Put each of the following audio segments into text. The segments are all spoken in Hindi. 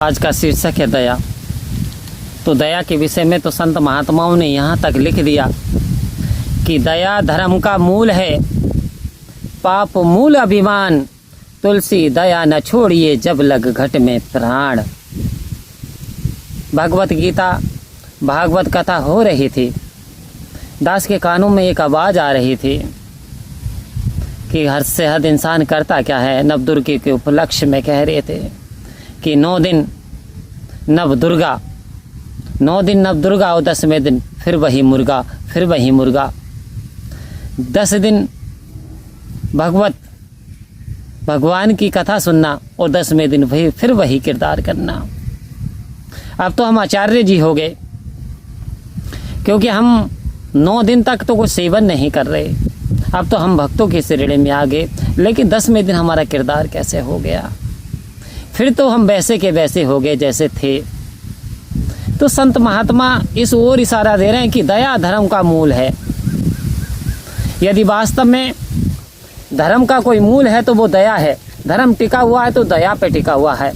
आज का शीर्षक है दया। तो दया के विषय में तो संत महात्माओं ने यहाँ तक लिख दिया कि दया धर्म का मूल है, पाप मूल अभिमान, तुलसी दया न छोड़िए जब लग घट में प्राण। भगवत गीता भागवत कथा हो रही थी। दास के कानों में एक आवाज़ आ रही थी कि हद से हद इंसान करता क्या है। नवदुर्गे के उपलक्ष्य में कह रहे थे कि 9 दिन नवदुर्गा, 9 दिन नवदुर्गा और 10वें दिन फिर वही मुर्गा, फिर वही मुर्गा। 10 दिन भगवान की कथा सुनना और 10वें दिन फिर वही किरदार करना। अब तो हम आचार्य जी हो गए, क्योंकि हम 9 दिन तक तो कुछ सेवन नहीं कर रहे। अब तो हम भक्तों के श्रेणी में आ गए, लेकिन 10वें दिन हमारा किरदार कैसे हो गया? फिर तो हम वैसे के वैसे हो गए जैसे थे। तो संत महात्मा इस ओर इशारा दे रहे हैं कि दया धर्म का मूल है। यदि वास्तव में धर्म का कोई मूल है तो वो दया है। धर्म टिका हुआ है तो दया पे टिका हुआ है।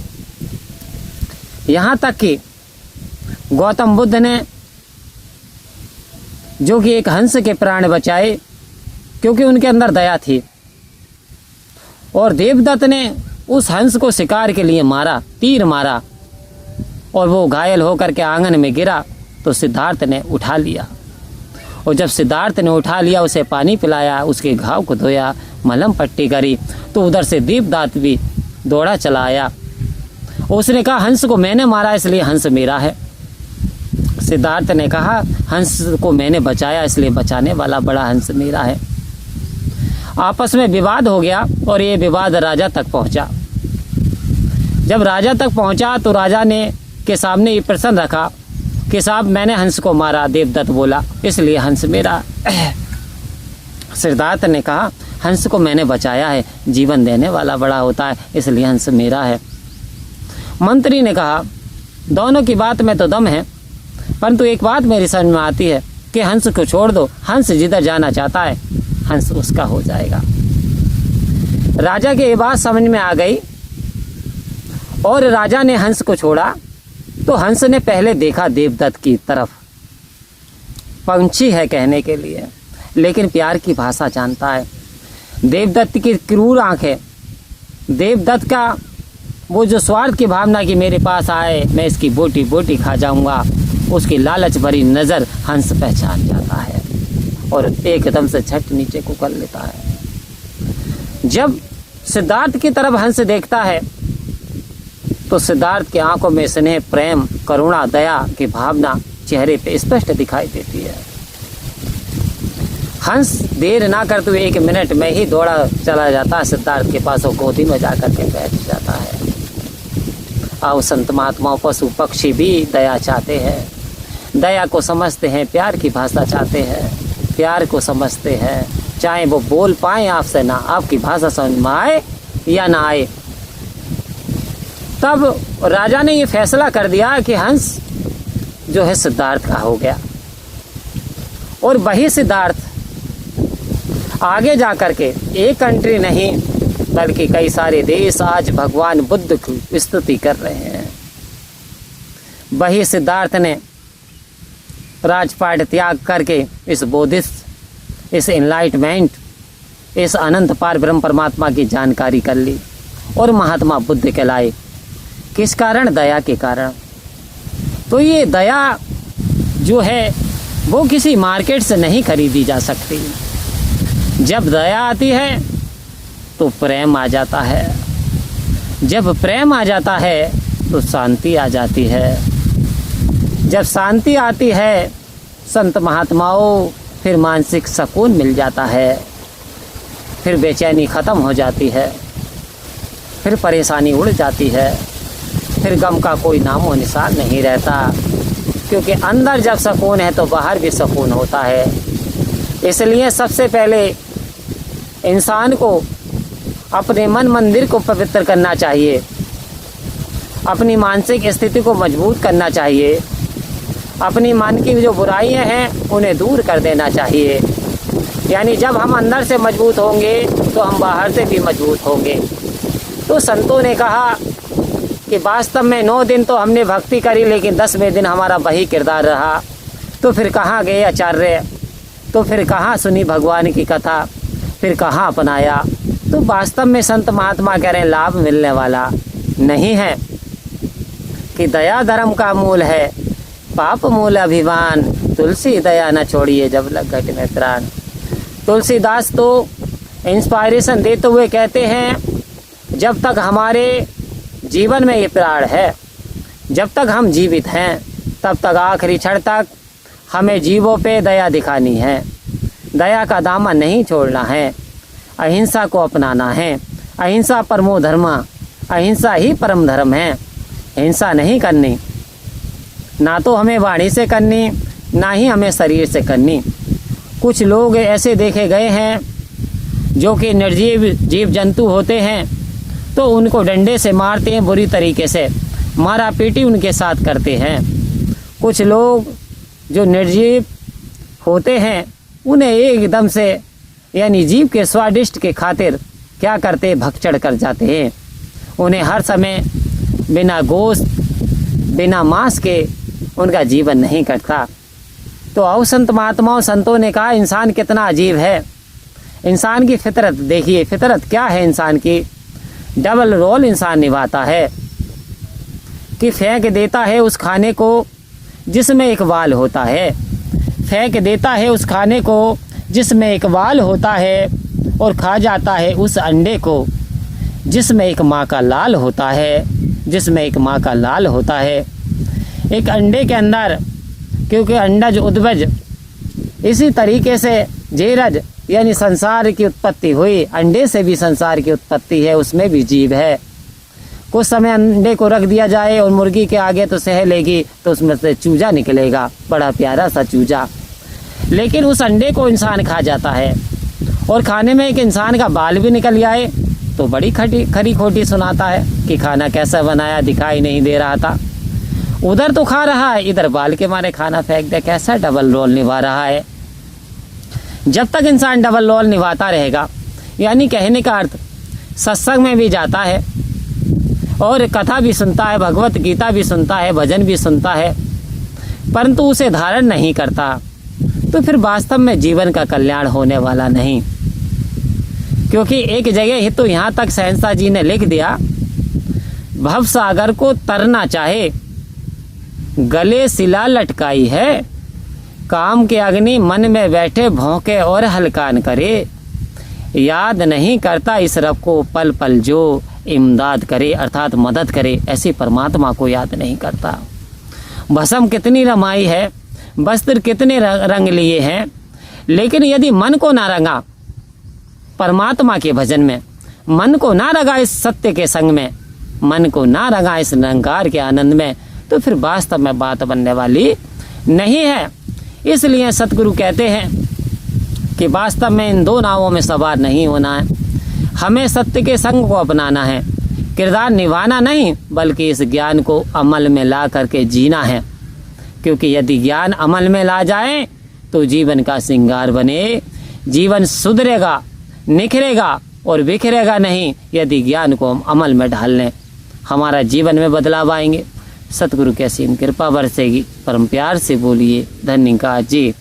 यहाँ तक कि गौतम बुद्ध ने, जो कि एक हंस के प्राण बचाए क्योंकि उनके अंदर दया थी, और देवदत्त ने उस हंस को शिकार के लिए मारा, तीर मारा, और वो घायल होकर के आंगन में गिरा तो सिद्धार्थ ने उठा लिया। और जब सिद्धार्थ ने उठा लिया, उसे पानी पिलाया, उसके घाव को धोया, मलहम पट्टी करी, तो उधर से देवदत्त भी दौड़ा चला आया। उसने कहा हंस को मैंने मारा इसलिए हंस मेरा है। सिद्धार्थ ने कहा हंस को मैंने बचाया इसलिए बचाने वाला बड़ा हंस मेरा है। आपस में विवाद हो गया और ये विवाद राजा तक पहुंचा। जब राजा तक पहुंचा तो राजा ने के सामने ये प्रश्न रखा कि साहब मैंने हंस को मारा, देवदत्त बोला, इसलिए हंस मेरा। सिद्धार्थ ने कहा हंस को मैंने बचाया है, जीवन देने वाला बड़ा होता है, इसलिए हंस मेरा है। मंत्री ने कहा दोनों की बात में तो दम है, परंतु एक बात मेरी समझ में आती है कि हंस को छोड़ दो, हंस जिधर जाना चाहता है हंस उसका हो जाएगा। राजा की ये बात समझ में आ गई और राजा ने हंस को छोड़ा। तो हंस ने पहले देखा देवदत्त की तरफ। पंछी है कहने के लिए, लेकिन प्यार की भाषा जानता है। देवदत्त की क्रूर आंखें, देवदत्त का वो जो स्वार्थ की भावना कि मेरे पास आए मैं इसकी बोटी बोटी खा जाऊंगा, उसकी लालच भरी नज़र हंस पहचान जाता है और एकदम से झट नीचे को कर लेता है। जब सिद्धार्थ की तरफ हंस देखता है तो सिद्धार्थ की आंखों में स्नेह, प्रेम, करुणा, दया की भावना चेहरे पे स्पष्ट दिखाई देती है। हंस देर ना करते हुए 1 मिनट में ही दौड़ा चला जाता है सिद्धार्थ के पास और गोदी में जाकर के बैठ जाता है। आओ संत महात्माओं, पशु पक्षी भी दया चाहते हैं, दया को समझते हैं, प्यार की भाषा चाहते हैं, प्यार को समझते हैं, चाहे वो बोल पाए आपसे ना, आपकी भाषा समझ में आए या ना आए। तब राजा ने ये फैसला कर दिया कि हंस जो है सिद्धार्थ का हो गया। और वही सिद्धार्थ आगे जाकर के एक कंट्री नहीं बल्कि कई सारे देश आज भगवान बुद्ध की स्तुति कर रहे हैं। वही सिद्धार्थ ने राजपाट त्याग करके इस बोधिस्ट, इस एनलाइटमेंट, इस अनंत पार ब्रह्म परमात्मा की जानकारी कर ली और महात्मा बुद्ध कहलाए। किस कारण? दया के कारण। तो ये दया जो है वो किसी मार्केट से नहीं खरीदी जा सकती। जब दया आती है तो प्रेम आ जाता है, जब प्रेम आ जाता है तो शांति आ जाती है, जब शांति आती है संत महात्माओं फिर मानसिक सुकून मिल जाता है, फिर बेचैनी ख़त्म हो जाती है, फिर परेशानी उड़ जाती है, फिर गम का कोई नामो निशान नहीं रहता। क्योंकि अंदर जब सुकून है तो बाहर भी सुकून होता है। इसलिए सबसे पहले इंसान को अपने मन मंदिर को पवित्र करना चाहिए, अपनी मानसिक स्थिति को मजबूत करना चाहिए, अपनी मन की जो बुराइयां हैं उन्हें दूर कर देना चाहिए। यानी जब हम अंदर से मजबूत होंगे तो हम बाहर से भी मजबूत होंगे। तो संतों ने कहा कि वास्तव में 9 दिन तो हमने भक्ति करी, लेकिन 10वें दिन हमारा वही किरदार रहा। तो फिर कहाँ गए आचार्य, तो फिर कहाँ सुनी भगवान की कथा, फिर कहाँ अपनाया। तो वास्तव में संत महात्मा कह रहे हैं लाभ मिलने वाला नहीं है, कि दया धर्म का मूल है, पाप मूल अभिमान, तुलसी दया न छोड़िए जब लग घट में प्राण। तुलसीदास तो इंस्पायरेशन देते हुए कहते हैं, जब तक हमारे जीवन में ये प्राण है, जब तक हम जीवित हैं, तब तक आखिरी क्षण तक हमें जीवों पे दया दिखानी है, दया का दामन नहीं छोड़ना है, अहिंसा को अपनाना है। अहिंसा परमो धर्म, अहिंसा ही परम धर्म है। हिंसा नहीं करनी, ना तो हमें वाणी से करनी, ना ही हमें शरीर से करनी। कुछ लोग ऐसे देखे गए हैं जो कि निर्जीव जीव जंतु होते हैं, तो उनको डंडे से मारते हैं, बुरी तरीके से मारा पीटी उनके साथ करते हैं। कुछ लोग जो निर्जीव होते हैं उन्हें एकदम से यानी जीव के स्वादिष्ट के खातिर क्या करते, भगचड़ कर जाते हैं। उन्हें हर समय बिना गोश्त बिना मांस के उनका जीवन नहीं कटता। तो आओ संत महात्माओं संतों ने कहा इंसान कितना अजीब है। इंसान की फितरत देखिए, फितरत क्या है इंसान की। डबल रोल इंसान निभाता है कि फेंक देता है उस खाने को जिसमें एक वाल होता है, फेंक देता है उस खाने को जिसमें एक वाल होता है, और खा जाता है उस अंडे को जिसमें एक माँ का लाल होता है, जिसमें एक माँ का लाल होता है। एक अंडे के अंदर, क्योंकि अंडज उद्भज, इसी तरीके से जेरज यानी संसार की उत्पत्ति हुई, अंडे से भी संसार की उत्पत्ति है, उसमें भी जीव है। कुछ समय अंडे को रख दिया जाए और मुर्गी के आगे तो सह लेगी, तो उसमें से चूजा निकलेगा, बड़ा प्यारा सा चूजा। लेकिन उस अंडे को इंसान खा जाता है, और खाने में एक इंसान का बाल भी निकल जाए तो बड़ी खरी खोटी सुनाता है कि खाना कैसा बनाया, दिखाई नहीं दे रहा था। उधर तो खा रहा है, इधर बाल के मारे खाना फेंक दे। कैसा डबल रोल निभा रहा है। जब तक इंसान डबल रोल निभाता रहेगा, यानी कहने का अर्थ सत्संग में भी जाता है और कथा भी सुनता है, भगवत गीता भी सुनता है, भजन भी सुनता है, परंतु उसे धारण नहीं करता, तो फिर वास्तव में जीवन का कल्याण होने वाला नहीं। क्योंकि एक जगह ही तो यहाँ तक शहंशाह जी ने लिख दिया, भव सागर को तरना चाहे गले शिला लटकाई है, काम के अग्नि मन में बैठे भौंके और हलकान करे, याद नहीं करता इस रब को पल पल जो इमदाद करे, अर्थात मदद करे, ऐसे परमात्मा को याद नहीं करता। भस्म कितनी रमाई है, वस्त्र कितने रंग लिए हैं, लेकिन यदि मन को ना रंगा परमात्मा के भजन में, मन को ना रंगा इस सत्य के संग में, मन को ना रंगा इस निरंकार के आनंद में, तो फिर वास्तव में बात बनने वाली नहीं है। इसलिए सतगुरु कहते हैं कि वास्तव में इन दो नावों में सवार नहीं होना है, हमें सत्य के संग को अपनाना है, किरदार निभाना नहीं, बल्कि इस ज्ञान को अमल में ला करके जीना है। क्योंकि यदि ज्ञान अमल में ला जाए तो जीवन का श्रृंगार बने, जीवन सुधरेगा, निखरेगा और बिखरेगा नहीं। यदि ज्ञान को हम अमल में ढाल लें, हमारा जीवन में बदलाव आएंगे। सतगुरु की असीम कृपा बरसेगी। परम प्यार से बोलिए धन्यवाद जी।